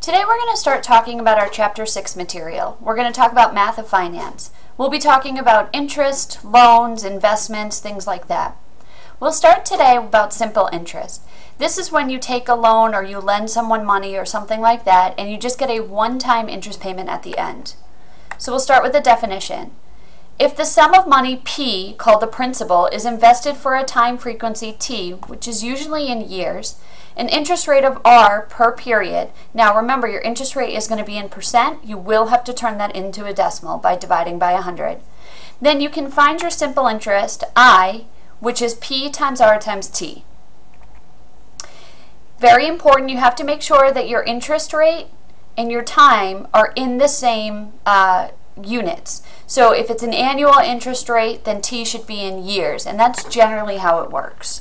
Today we're going to start talking about our Chapter 6 material. We're going to talk about math of finance. We'll be talking about interest, loans, investments, things like that. We'll start today about simple interest. This is when you take a loan or you lend someone money or something like that and you just get a one-time interest payment at the end. So we'll start with the definition. If the sum of money P, called the principal, is invested for a time frequency T, which is usually in years, an interest rate of R per period. Now remember, your interest rate is going to be in percent. You will have to turn that into a decimal by dividing by 100. Then you can find your simple interest, I, which is P times R times T. Very important, you have to make sure that your interest rate and your time are in the same units. So if it's an annual interest rate, then T should be in years, and that's generally how it works.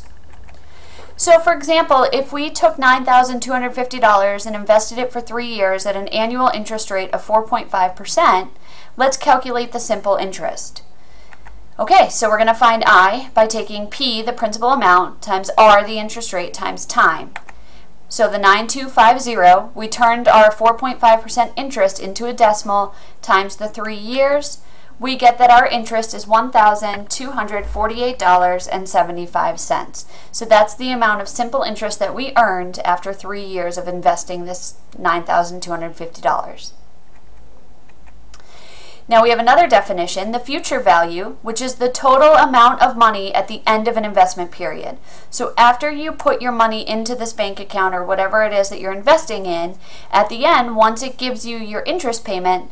So for example, if we took $9,250 and invested it for 3 years at an annual interest rate of 4.5%, let's calculate the simple interest. Okay, so we're going to find I by taking P, the principal amount, times R, the interest rate, times time. So the 9250, we turned our 4.5% interest into a decimal times the 3 years. We get that our interest is $1,248.75. So that's the amount of simple interest that we earned after 3 years of investing this $9,250. Now we have another definition, the future value, which is the total amount of money at the end of an investment period. So after you put your money into this bank account or whatever it is that you're investing in, at the end, once it gives you your interest payment,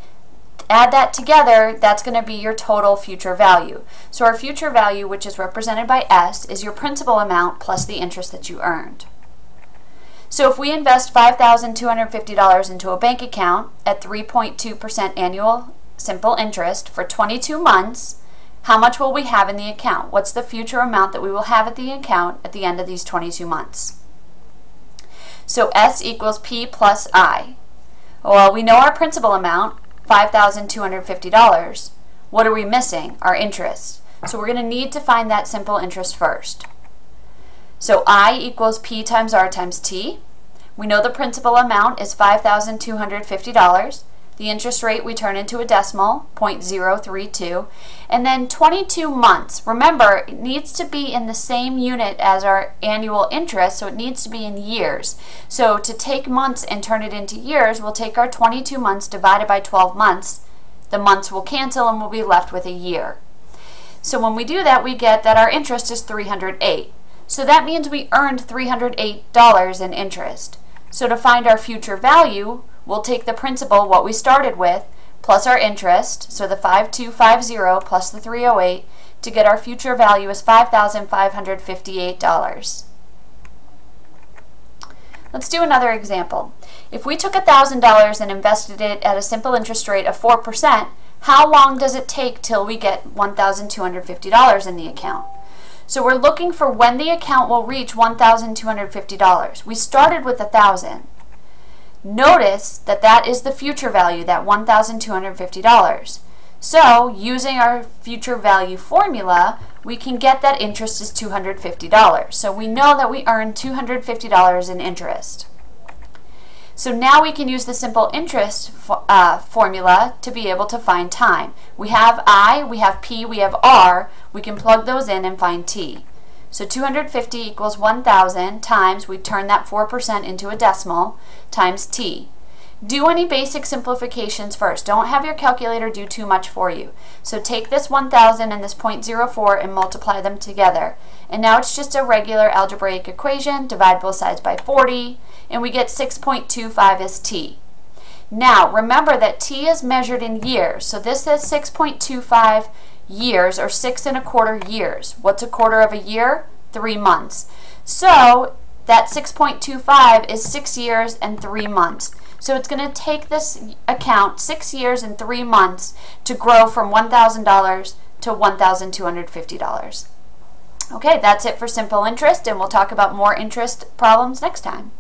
add that together, that's going to be your total future value. So our future value, which is represented by S, is your principal amount plus the interest that you earned. So if we invest $5,250 into a bank account at 3.2% annual simple interest for 22 months, how much will we have in the account? What's the future amount that we will have at the account at the end of these 22 months? So S equals P plus I. Well, we know our principal amount, $5,250. What are we missing? Our interest. So we're going to need to find that simple interest first. So I equals P times R times T. We know the principal amount is $5,250. The interest rate we turn into a decimal, 0.032. And then 22 months. Remember, it needs to be in the same unit as our annual interest, so it needs to be in years. So to take months and turn it into years, we'll take our 22 months divided by 12 months. The months will cancel and we'll be left with a year. So when we do that, we get that our interest is $308. So that means we earned $308 in interest. So to find our future value, we'll take the principal, what we started with, plus our interest, so the 5250 plus the 308, to get our future value is $5,558. Let's do another example. If we took $1,000 and invested it at a simple interest rate of 4%, how long does it take till we get $1,250 in the account? So we're looking for when the account will reach $1,250. We started with $1,000. Notice that that is the future value, that $1,250. So, using our future value formula, we can get that interest is $250. So we know that we earned $250 in interest. So now we can use the simple interest formula to be able to find time. We have I, we have P, we have R. We can plug those in and find T. So 250 equals 1,000 times, we turn that 4% into a decimal, times T. Do any basic simplifications first. Don't have your calculator do too much for you. So take this 1,000 and this 0.04 and multiply them together. And now it's just a regular algebraic equation, divide both sides by 40, and we get 6.25 as T. Now remember that T is measured in years, so this is 6.25 years, or 6 1/4 years. What's a quarter of a year? 3 months. So that 6.25 is 6 years and 3 months. So it's going to take this account 6 years and 3 months to grow from $1,000 to $1,250. Okay, that's it for simple interest, and we'll talk about more interest problems next time.